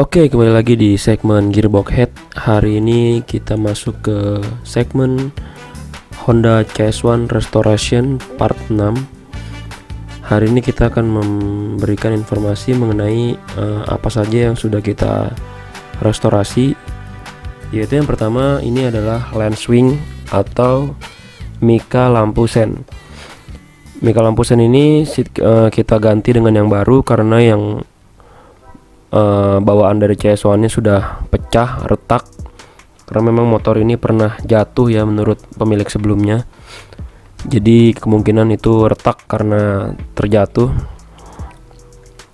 Oke, kembali lagi di segmen Gearbox Head. Hari ini kita masuk ke segmen Honda CS1 Restoration Part 6. Hari ini kita akan memberikan informasi mengenai apa saja yang sudah kita restorasi. Yaitu yang pertama ini adalah lens wing atau mika lampu sen. Mika lampu sen ini kita ganti dengan yang baru karena yang bawaan dari CS1 nya sudah pecah, retak, karena memang motor ini pernah jatuh ya menurut pemilik sebelumnya. Jadi kemungkinan itu retak karena terjatuh.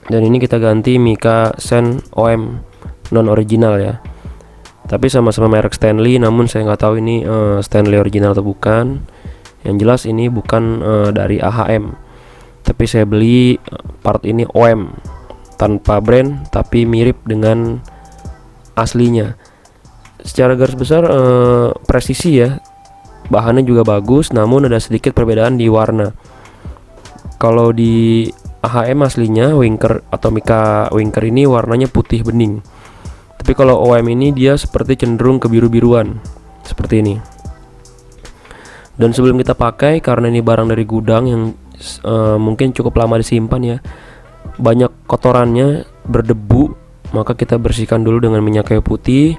Dan ini kita ganti mika sen OM non original ya, tapi sama-sama merek Stanley, namun saya nggak tahu ini Stanley original atau bukan. Yang jelas ini bukan dari AHM, tapi saya beli part ini OM tanpa brand tapi mirip dengan aslinya. Secara garis besar presisi ya, bahannya juga bagus, namun ada sedikit perbedaan di warna. Kalau di AHM aslinya Winker atau Mika Winker ini warnanya putih bening, tapi kalau OM ini dia seperti cenderung ke biru-biruan seperti ini. Dan sebelum kita pakai, karena ini barang dari gudang yang mungkin cukup lama disimpan ya, banyak kotorannya berdebu, maka kita bersihkan dulu dengan minyak kayu putih.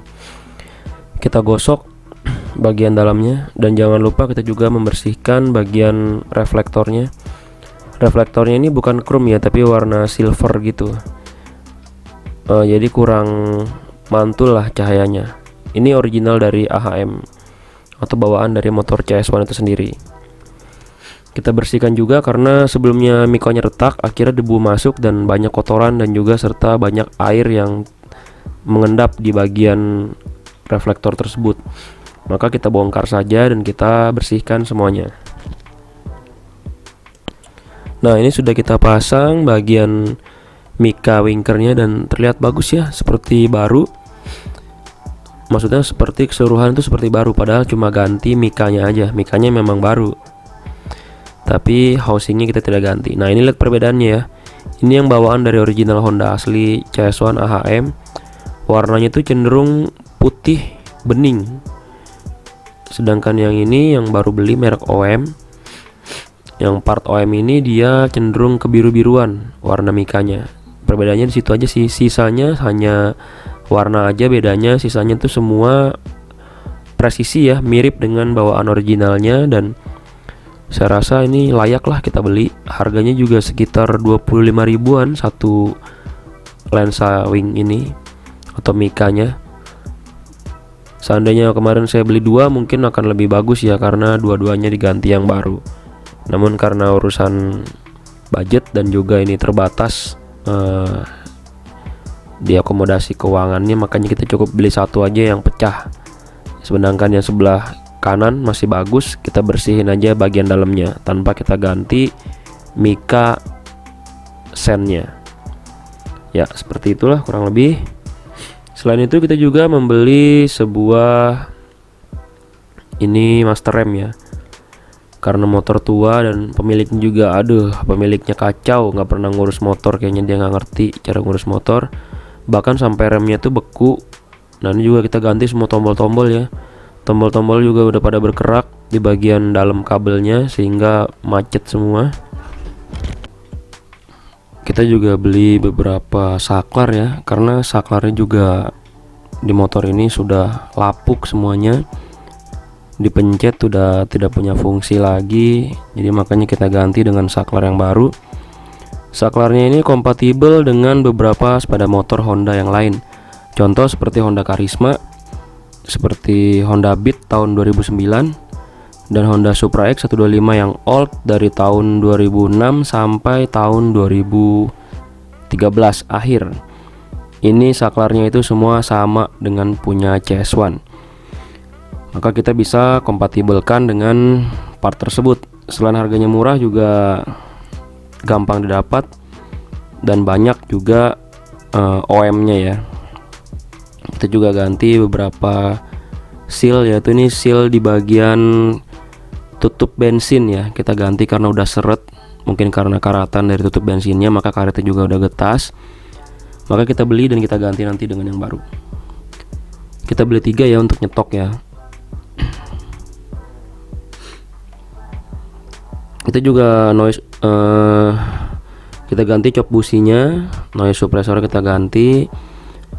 Kita gosok bagian dalamnya, dan jangan lupa kita juga membersihkan bagian reflektornya. Reflektornya ini bukan chrome ya, tapi warna silver gitu. Jadi kurang mantul lah cahayanya. Ini original dari AHM atau bawaan dari motor CS1 itu sendiri. Kita bersihkan juga karena sebelumnya mikonya retak, akhirnya debu masuk dan banyak kotoran, dan juga serta banyak air yang mengendap di bagian reflektor tersebut. Maka kita bongkar saja dan kita bersihkan semuanya. Nah, ini sudah kita pasang bagian mika winkernya dan terlihat bagus ya, seperti baru. Maksudnya seperti keseluruhan itu seperti baru, padahal cuma ganti mikanya aja. Mikanya memang baru, tapi housingnya kita tidak ganti. Nah, ini lihat perbedaannya ya. Ini yang bawaan dari original Honda asli CS1 AHM, warnanya itu cenderung putih bening. Sedangkan yang ini yang baru beli merek OM, yang part OM ini dia cenderung kebiru-biruan warna mikanya. Perbedaannya di situ aja sih. Sisanya hanya warna aja bedanya, sisanya tuh semua presisi ya, mirip dengan bawaan originalnya. Dan saya rasa ini layak lah kita beli. Harganya juga sekitar 25 ribuan satu lensa wing ini atau mikanya. Seandainya kemarin saya beli dua, mungkin akan lebih bagus ya, karena dua-duanya diganti yang baru. Namun karena urusan budget dan juga ini terbatas di akomodasi keuangannya, makanya kita cukup beli satu aja yang pecah. Sedangkan yang sebelah kanan masih bagus, kita bersihin aja bagian dalamnya tanpa kita ganti mika sennya. Ya, seperti itulah kurang lebih. Selain itu kita juga membeli sebuah ini master rem ya, karena motor tua dan pemiliknya juga pemiliknya kacau, nggak pernah ngurus motor, kayaknya dia nggak ngerti cara ngurus motor, bahkan sampai remnya tuh beku. Nah, ini juga kita ganti semua tombol-tombol ya. Tombol-tombol juga udah pada berkerak di bagian dalam kabelnya sehingga macet semua. Kita juga beli beberapa saklar ya, karena saklarnya juga di motor ini sudah lapuk semuanya, dipencet sudah tidak punya fungsi lagi. Jadi makanya kita ganti dengan saklar yang baru. Saklarnya ini kompatibel dengan beberapa sepeda motor Honda yang lain. Contoh seperti Honda Karisma, seperti Honda Beat tahun 2009, dan Honda Supra X 125 yang old dari tahun 2006 sampai tahun 2013 akhir. Ini saklarnya itu semua sama dengan punya CS1. Maka kita bisa kompatibelkan dengan part tersebut. Selain harganya murah, juga gampang didapat dan banyak juga OM-nya ya. Kita juga ganti beberapa seal, yaitu ini seal di bagian tutup bensin ya, kita ganti karena udah seret. Mungkin karena karatan dari tutup bensinnya, maka karetnya juga udah getas. maka kita beli dan kita ganti nanti dengan yang baru. Kita beli 3 ya untuk nyetok ya. Kita juga noise kita ganti cop businya, noise suppressor kita ganti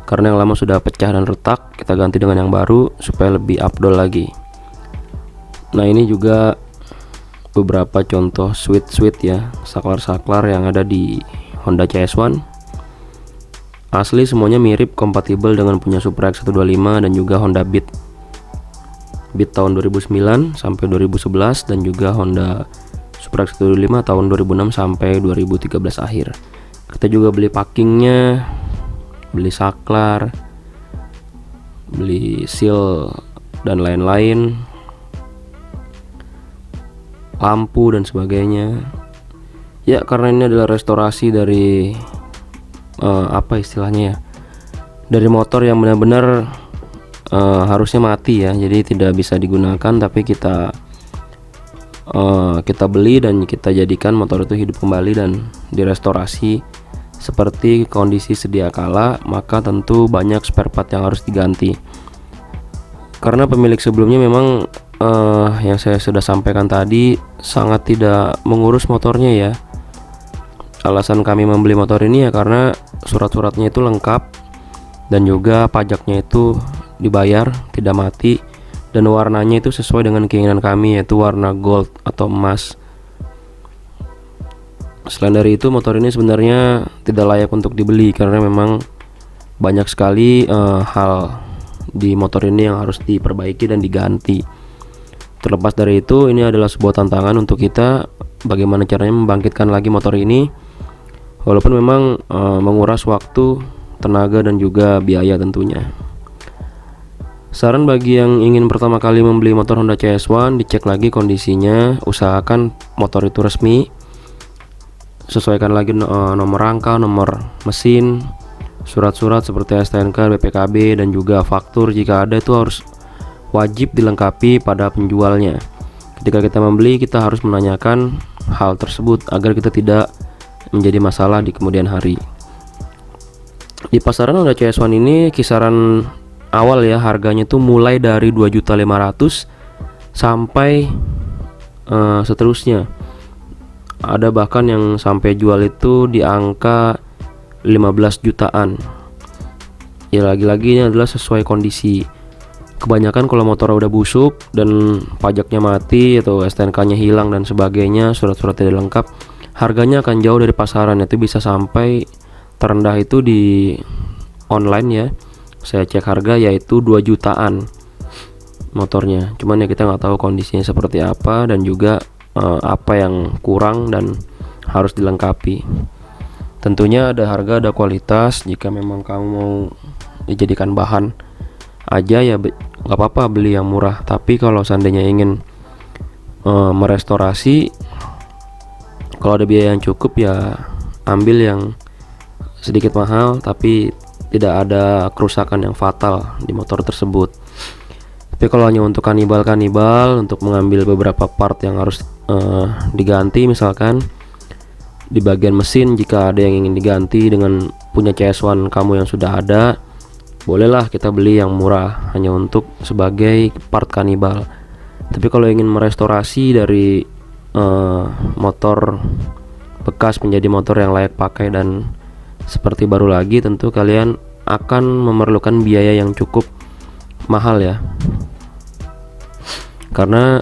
karena yang lama sudah pecah dan retak. Kita ganti dengan yang baru supaya lebih afdol lagi. Nah, ini juga beberapa contoh switch ya, saklar yang ada di Honda CS1. Asli semuanya mirip, kompatibel dengan punya Supra X125 dan juga Honda Beat tahun 2009 sampai 2011, dan juga Honda Supra X125 tahun 2006 sampai 2013 akhir. Kita juga beli packingnya, beli saklar, beli seal dan lain-lain, lampu dan sebagainya ya, karena ini adalah restorasi dari apa istilahnya ya, dari motor yang benar-benar harusnya mati ya, jadi tidak bisa digunakan, tapi kita beli dan kita jadikan motor itu hidup kembali dan direstorasi seperti kondisi sedia kala. Maka tentu banyak spare part yang harus diganti, karena pemilik sebelumnya memang yang saya sudah sampaikan tadi sangat tidak mengurus motornya ya. Alasan kami membeli motor ini ya karena surat-suratnya itu lengkap dan juga pajaknya itu dibayar, tidak mati, dan warnanya itu sesuai dengan keinginan kami, yaitu warna gold atau emas. Selain dari itu, motor ini sebenarnya tidak layak untuk dibeli karena memang banyak sekali hal di motor ini yang harus diperbaiki dan diganti. Terlepas dari itu, ini adalah sebuah tantangan untuk kita bagaimana caranya membangkitkan lagi motor ini, walaupun memang menguras waktu, tenaga, dan juga biaya tentunya. Saran bagi yang ingin pertama kali membeli motor Honda CS1, dicek lagi kondisinya, usahakan motor itu resmi, sesuaikan lagi nomor rangka, nomor mesin, surat-surat seperti STNK, BPKB, dan juga faktur jika ada itu harus wajib dilengkapi pada penjualnya. Ketika kita membeli, kita harus menanyakan hal tersebut agar kita tidak menjadi masalah di kemudian hari. Di pasaran Honda CS1 ini kisaran awal ya, harganya tuh mulai dari 2.500.000 sampai seterusnya. Ada bahkan yang sampai jual itu di angka 15 jutaan. Ya lagi-lagi ini adalah sesuai kondisi. Kebanyakan kalau motor udah busuk dan pajaknya mati atau STNK-nya hilang dan sebagainya, surat-surat tidak lengkap, harganya akan jauh dari pasaran. Itu bisa sampai terendah itu di online ya, saya cek harga yaitu 2 jutaan motornya. Cuman ya kita nggak tahu kondisinya seperti apa dan juga apa yang kurang dan harus dilengkapi. Tentunya ada harga, ada kualitas. Jika memang kamu mau dijadikan bahan aja ya nggak apa-apa beli yang murah. Tapi kalau seandainya ingin merestorasi, kalau ada biaya yang cukup ya ambil yang sedikit mahal tapi tidak ada kerusakan yang fatal di motor tersebut. Tapi kalau hanya untuk kanibal, untuk mengambil beberapa part yang harus diganti, misalkan di bagian mesin, jika ada yang ingin diganti dengan punya CS1 kamu yang sudah ada, bolehlah kita beli yang murah hanya untuk sebagai part kanibal. Tapi kalau ingin merestorasi dari motor bekas menjadi motor yang layak pakai dan seperti baru lagi, tentu kalian akan memerlukan biaya yang cukup mahal ya, karena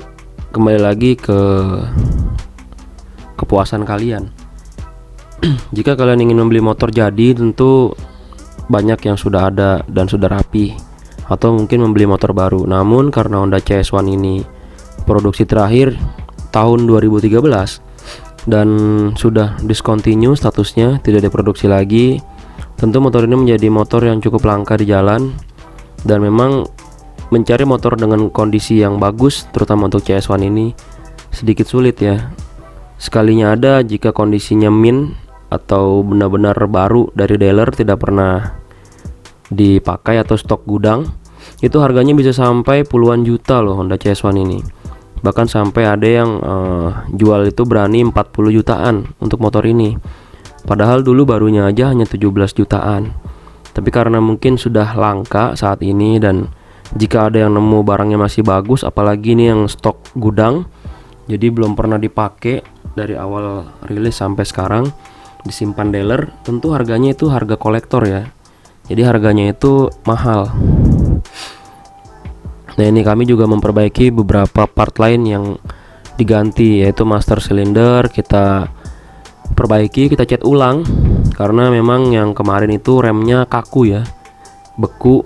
kembali lagi ke kepuasan kalian. Jika kalian ingin membeli motor jadi, tentu banyak yang sudah ada dan sudah rapi, atau mungkin membeli motor baru. Namun karena Honda CS1 ini produksi terakhir tahun 2013 dan sudah discontinue statusnya, tidak diproduksi lagi, tentu motor ini menjadi motor yang cukup langka di jalan. Dan memang mencari motor dengan kondisi yang bagus, terutama untuk CS1 ini, sedikit sulit ya. Sekalinya ada, jika kondisinya min atau benar-benar baru dari dealer, tidak pernah dipakai atau stok gudang, itu harganya bisa sampai puluhan juta loh Honda CS1 ini. Bahkan sampai ada yang jual itu berani 40 jutaan untuk motor ini. Padahal dulu barunya aja hanya 17 jutaan. Tapi karena mungkin sudah langka saat ini, dan jika ada yang nemu barangnya masih bagus, apalagi ini yang stok gudang, jadi belum pernah dipakai dari awal rilis sampai sekarang, disimpan dealer, tentu harganya itu harga kolektor ya. Jadi harganya itu mahal. Nah, ini kami juga memperbaiki beberapa part lain yang diganti, yaitu master cylinder kita perbaiki, kita cat ulang karena memang yang kemarin itu remnya kaku ya, beku,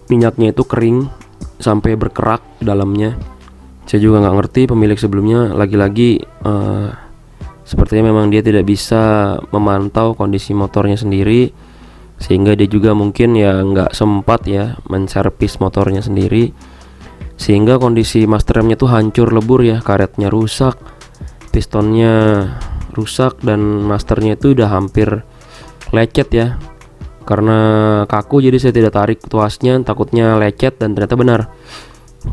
minyaknya itu kering sampai berkerak dalamnya. Saya juga nggak ngerti pemilik sebelumnya, lagi-lagi sepertinya memang dia tidak bisa memantau kondisi motornya sendiri, sehingga dia juga mungkin ya nggak sempat ya menservis motornya sendiri, sehingga kondisi master remnya tuh hancur lebur ya, karetnya rusak, pistonnya rusak, dan masternya itu udah hampir lecet ya. Karena kaku jadi saya tidak tarik tuasnya, takutnya lecet, dan ternyata benar.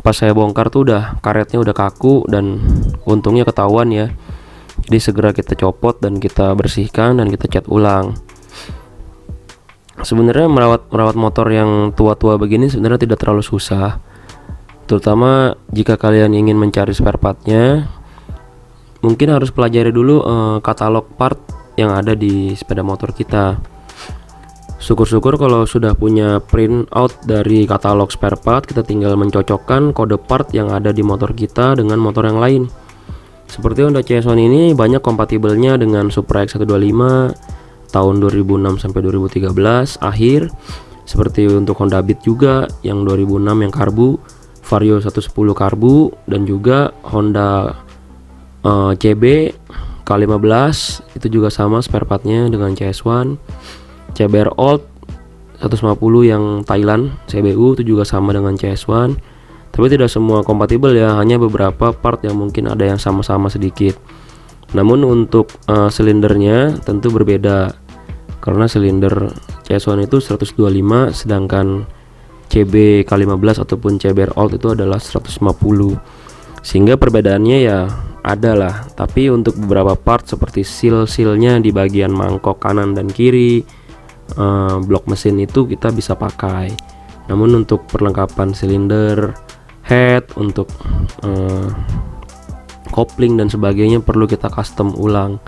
Pas saya bongkar tuh udah karetnya udah kaku, dan untungnya ketahuan ya. Jadi segera kita copot dan kita bersihkan dan kita cat ulang. Sebenarnya merawat motor yang tua-tua begini sebenarnya tidak terlalu susah, terutama jika kalian ingin mencari spare partnya. Mungkin harus pelajari dulu katalog part yang ada di sepeda motor kita. Syukur-syukur kalau sudah punya print out dari katalog spare part, kita tinggal mencocokkan kode part yang ada di motor kita dengan motor yang lain. Seperti Honda CS1 ini banyak kompatibelnya dengan Supra X125 tahun 2006 sampai 2013 akhir. Seperti untuk Honda Beat juga yang 2006 yang karbu, Vario 110 karbu, dan juga Honda CB K15 itu juga sama spare partnya dengan CS1. CBR Old 150 yang Thailand CBU itu juga sama dengan CS1. Tapi tidak semua kompatibel ya, hanya beberapa part yang mungkin ada yang sama-sama sedikit. Namun untuk silindernya tentu berbeda, karena silinder CS1 itu 125, sedangkan CB K15 ataupun CBR Old itu adalah 150. Sehingga perbedaannya ya ada lah. Tapi untuk beberapa part seperti seal-sealnya di bagian mangkok kanan dan kiri, blok mesin itu kita bisa pakai. Namun untuk perlengkapan silinder, head, untuk kopling dan sebagainya perlu kita custom ulang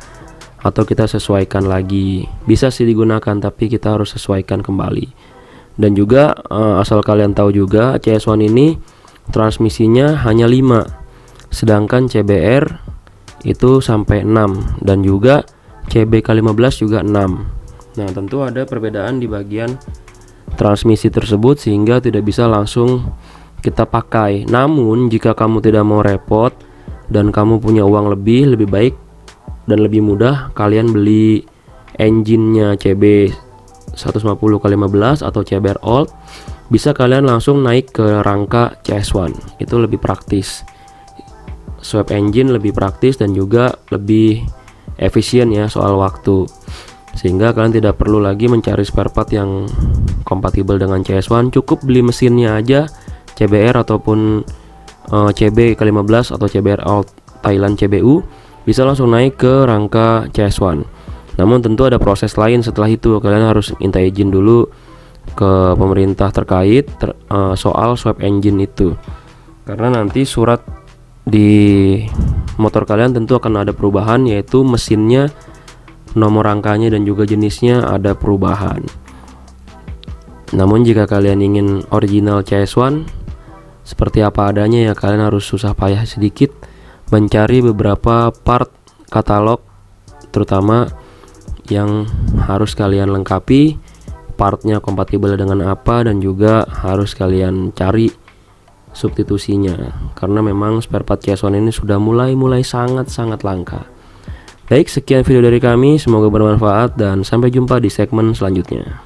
atau kita sesuaikan lagi. Bisa sih digunakan, tapi kita harus sesuaikan kembali. Dan juga asal kalian tahu juga, CS1 ini transmisinya hanya 5, sedangkan CBR itu sampai 6, dan juga CB K15 juga 6. Nah, tentu ada perbedaan di bagian transmisi tersebut sehingga tidak bisa langsung kita pakai. Namun jika kamu tidak mau repot dan kamu punya uang lebih baik dan lebih mudah, kalian beli engine-nya CB 150 K15 atau CBR Old. Bisa kalian langsung naik ke rangka CS1, itu lebih praktis. Swap engine lebih praktis dan juga lebih efisien ya soal waktu, sehingga kalian tidak perlu lagi mencari spare part yang kompatibel dengan CS1. Cukup beli mesinnya aja, CBR ataupun CB K15 atau CBR Old Thailand CBU, bisa langsung naik ke rangka CS1. Namun tentu ada proses lain setelah itu. Kalian harus minta izin dulu ke pemerintah terkait soal swap engine itu, karena nanti surat di motor kalian tentu akan ada perubahan, yaitu mesinnya, nomor rangkanya, dan juga jenisnya ada perubahan. Namun jika kalian ingin original CS1 seperti apa adanya ya, kalian harus susah payah sedikit mencari beberapa part katalog, terutama yang harus kalian lengkapi, partnya kompatibel dengan apa, dan juga harus kalian cari substitusinya, karena memang spare part CS1 ini sudah mulai sangat langka. Baik, sekian video dari kami, semoga bermanfaat dan sampai jumpa di segmen selanjutnya.